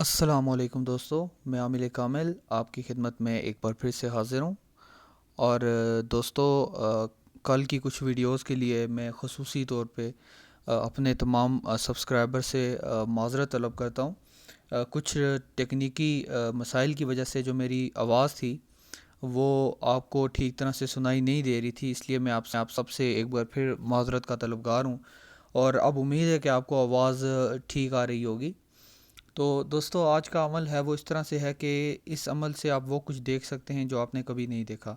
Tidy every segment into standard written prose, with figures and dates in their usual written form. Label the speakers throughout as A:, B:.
A: السلام علیکم دوستو، میں عامل کامل آپ کی خدمت میں ایک بار پھر سے حاضر ہوں۔ اور دوستو، کل کی کچھ ویڈیوز کے لیے میں خصوصی طور پہ اپنے تمام سبسکرائبر سے معذرت طلب کرتا ہوں۔ کچھ تکنیکی مسائل کی وجہ سے جو میری آواز تھی وہ آپ کو ٹھیک طرح سے سنائی نہیں دے رہی تھی، اس لیے میں آپ سب سے ایک بار پھر معذرت کا طلبگار ہوں، اور اب امید ہے کہ آپ کو آواز ٹھیک آ رہی ہوگی۔ تو دوستو، آج کا عمل ہے وہ اس طرح سے ہے کہ اس عمل سے آپ وہ کچھ دیکھ سکتے ہیں جو آپ نے کبھی نہیں دیکھا،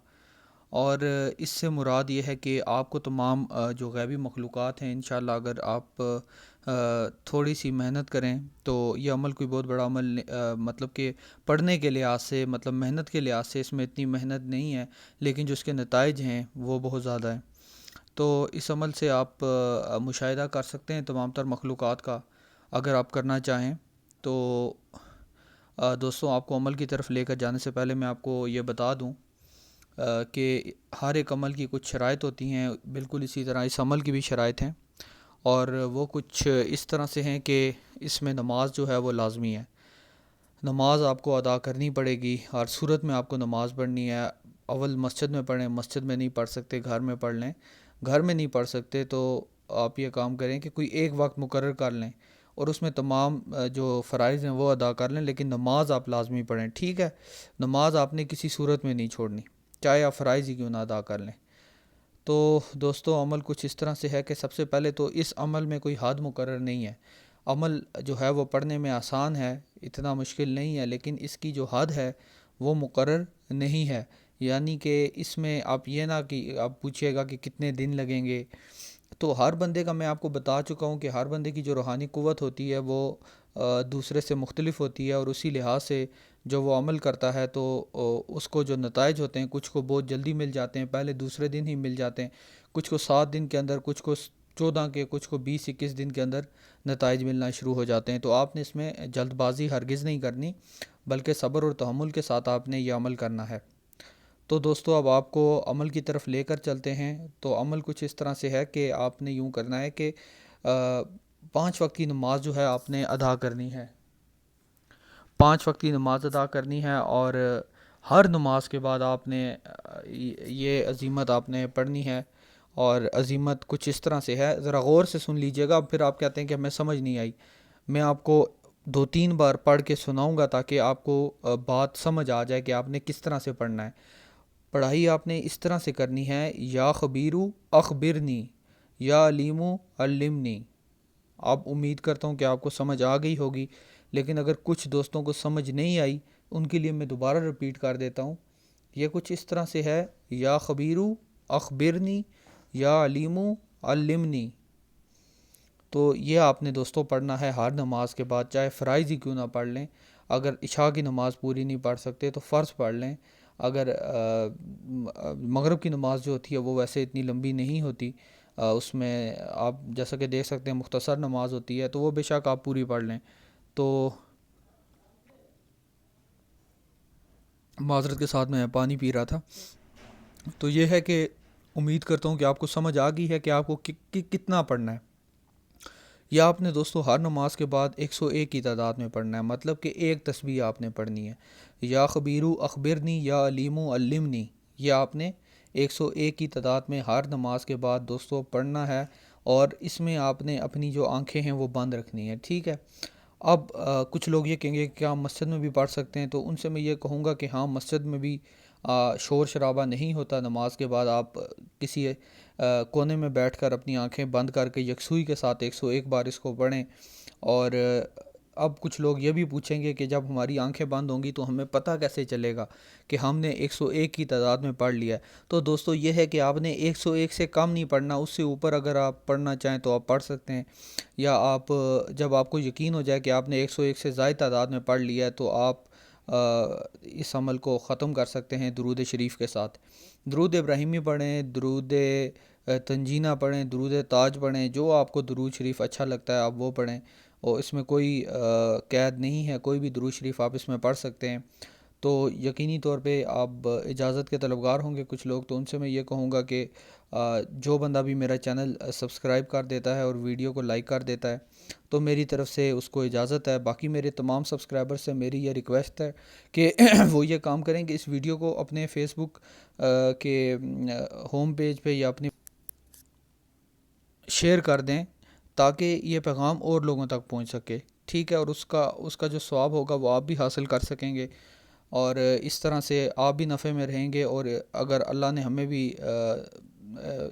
A: اور اس سے مراد یہ ہے کہ آپ کو تمام جو غیبی مخلوقات ہیں، انشاءاللہ اگر آپ تھوڑی سی محنت کریں تو یہ عمل کوئی بہت بڑا عمل مطلب کہ پڑھنے کے لحاظ سے، مطلب محنت کے لحاظ سے اس میں اتنی محنت نہیں ہے، لیکن جو اس کے نتائج ہیں وہ بہت زیادہ ہیں۔ تو اس عمل سے آپ مشاہدہ کر سکتے ہیں تمام تر مخلوقات کا، اگر آپ کرنا چاہیں تو۔ دوستوں، آپ کو عمل کی طرف لے کر جانے سے پہلے میں آپ کو یہ بتا دوں کہ ہر ایک عمل کی کچھ شرائط ہوتی ہیں، بالکل اسی طرح اس عمل کی بھی شرائط ہیں، اور وہ کچھ اس طرح سے ہیں کہ اس میں نماز جو ہے وہ لازمی ہے۔ نماز آپ کو ادا کرنی پڑے گی، ہر صورت میں آپ کو نماز پڑھنی ہے۔ اول مسجد میں پڑھیں، مسجد میں نہیں پڑھ سکتے گھر میں پڑھ لیں، گھر میں نہیں پڑھ سکتے تو آپ یہ کام کریں کہ کوئی ایک وقت مقرر کر لیں اور اس میں تمام جو فرائض ہیں وہ ادا کر لیں، لیکن نماز آپ لازمی پڑھیں، ٹھیک ہے؟ نماز آپ نے کسی صورت میں نہیں چھوڑنی، چاہے آپ فرائض ہی کیوں نہ ادا کر لیں۔ تو دوستو، عمل کچھ اس طرح سے ہے کہ سب سے پہلے تو اس عمل میں کوئی حد مقرر نہیں ہے۔ عمل جو ہے وہ پڑھنے میں آسان ہے، اتنا مشکل نہیں ہے، لیکن اس کی جو حد ہے وہ مقرر نہیں ہے۔ یعنی کہ اس میں آپ یہ نہ کہ آپ پوچھیے گا کہ کتنے دن لگیں گے، تو ہر بندے کا میں آپ کو بتا چکا ہوں کہ ہر بندے کی جو روحانی قوت ہوتی ہے وہ دوسرے سے مختلف ہوتی ہے، اور اسی لحاظ سے جو وہ عمل کرتا ہے تو اس کو جو نتائج ہوتے ہیں کچھ کو بہت جلدی مل جاتے ہیں، پہلے دوسرے دن ہی مل جاتے ہیں، کچھ کو 7 دن کے اندر، کچھ کو 14 کے، کچھ کو 20-21 دن کے اندر نتائج ملنا شروع ہو جاتے ہیں۔ تو آپ نے اس میں جلد بازی ہرگز نہیں کرنی، بلکہ صبر اور تحمل کے ساتھ آپ نے یہ عمل کرنا ہے۔ تو دوستو، اب آپ کو عمل کی طرف لے کر چلتے ہیں۔ تو عمل کچھ اس طرح سے ہے کہ آپ نے یوں کرنا ہے کہ 5 وقت کی نماز جو ہے آپ نے ادا کرنی ہے، 5 وقت کی نماز ادا کرنی ہے، اور ہر نماز کے بعد آپ نے یہ عزیمت آپ نے پڑھنی ہے۔ اور عزیمت کچھ اس طرح سے ہے، ذرا غور سے سن لیجئے گا، پھر آپ کہتے ہیں کہ ہمیں سمجھ نہیں آئی، میں آپ کو 2-3 بار پڑھ کے سناؤں گا تاکہ آپ کو بات سمجھ آ جائے کہ آپ نے کس طرح سے پڑھنا ہے۔ پڑھائی آپ نے اس طرح سے کرنی ہے: یا خبیرو اخبرنی، یا علیمو علمنی۔ اب امید کرتا ہوں کہ آپ کو سمجھ آ گئی ہوگی، لیکن اگر کچھ دوستوں کو سمجھ نہیں آئی ان کے لیے میں دوبارہ رپیٹ کر دیتا ہوں۔ یہ کچھ اس طرح سے ہے: یا خبیرو اخبرنی، یا علیمو علمنی۔ تو یہ آپ نے دوستوں پڑھنا ہے ہر نماز کے بعد، چاہے فرائض ہی کیوں نہ پڑھ لیں۔ اگر عشاء کی نماز پوری نہیں پڑھ سکتے تو فرض پڑھ لیں۔ اگر مغرب کی نماز جو ہوتی ہے وہ ویسے اتنی لمبی نہیں ہوتی، اس میں آپ جیسا کہ دیکھ سکتے ہیں مختصر نماز ہوتی ہے، تو وہ بے شک آپ پوری پڑھ لیں۔ تو معذرت کے ساتھ میں پانی پی رہا تھا۔ تو یہ ہے کہ امید کرتا ہوں کہ آپ کو سمجھ آ گئی ہے کہ آپ کو کتنا پڑھنا ہے۔ یا آپ نے دوستو ہر نماز کے بعد 101 کی تعداد میں پڑھنا ہے، مطلب کہ ایک تسبیح آپ نے پڑھنی ہے: یا خبیرو اخبرنی، یا علیمو علمنی۔ یہ آپ نے 101 کی تعداد میں ہر نماز کے بعد دوستو پڑھنا ہے، اور اس میں آپ نے اپنی جو آنکھیں ہیں وہ بند رکھنی ہے، ٹھیک ہے؟ اب کچھ لوگ یہ کہیں گے کہ کیا ہم مسجد میں بھی پڑھ سکتے ہیں؟ تو ان سے میں یہ کہوں گا کہ ہاں، مسجد میں بھی شور شرابہ نہیں ہوتا، نماز کے بعد آپ کسی کونے میں بیٹھ کر اپنی آنکھیں بند کر کے یکسوئی کے ساتھ 101 بار اس کو پڑھیں۔ اور اب کچھ لوگ یہ بھی پوچھیں گے کہ جب ہماری آنکھیں بند ہوں گی تو ہمیں پتہ کیسے چلے گا کہ ہم نے 101 کی تعداد میں پڑھ لیا ہے؟ تو دوستو یہ ہے کہ آپ نے 101 سے کم نہیں پڑھنا، اس سے اوپر اگر آپ پڑھنا چاہیں تو آپ پڑھ سکتے ہیں۔ یا آپ جب آپ کو یقین ہو جائے کہ آپ نے 101 سے زائد تعداد میں پڑھ لیا ہے تو آپ اس عمل کو ختم کر سکتے ہیں درود شریف کے ساتھ۔ درود ابراہیمی پڑھیں، درود تنجینہ پڑھیں، درود تاج پڑھیں، جو آپ کو درود شریف اچھا لگتا ہے آپ وہ پڑھیں، اور اس میں کوئی قید نہیں ہے، کوئی بھی درود شریف آپ اس میں پڑھ سکتے ہیں۔ تو یقینی طور پہ آپ اجازت کے طلبگار ہوں گے کچھ لوگ، تو ان سے میں یہ کہوں گا کہ جو بندہ بھی میرا چینل سبسکرائب کر دیتا ہے اور ویڈیو کو لائک کر دیتا ہے تو میری طرف سے اس کو اجازت ہے۔ باقی میرے تمام سبسکرائبر سے میری یہ ریکویسٹ ہے کہ وہ یہ کام کریں کہ اس ویڈیو کو اپنے فیس بک کے ہوم پیج پہ یا اپنی شیئر کر دیں تاکہ یہ پیغام اور لوگوں تک پہنچ سکے، ٹھیک ہے؟ اور اس کا جو ثواب ہوگا وہ آپ بھی حاصل کر سکیں گے، اور اس طرح سے آپ بھی نفع میں رہیں گے، اور اگر اللہ نے ہمیں بھی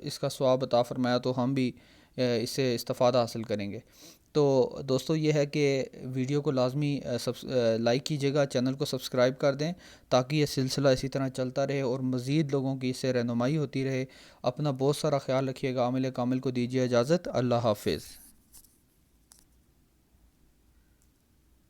A: اس کا ثواب عطا فرمایا تو ہم بھی اس سے استفادہ حاصل کریں گے۔ تو دوستو یہ ہے کہ ویڈیو کو لازمی لائک کیجیے گا، چینل کو سبسکرائب کر دیں تاکہ یہ سلسلہ اسی طرح چلتا رہے اور مزید لوگوں کی اس سے رہنمائی ہوتی رہے۔ اپنا بہت سارا خیال رکھیے گا۔ عامل کامل کو دیجیے اجازت۔ اللہ حافظ۔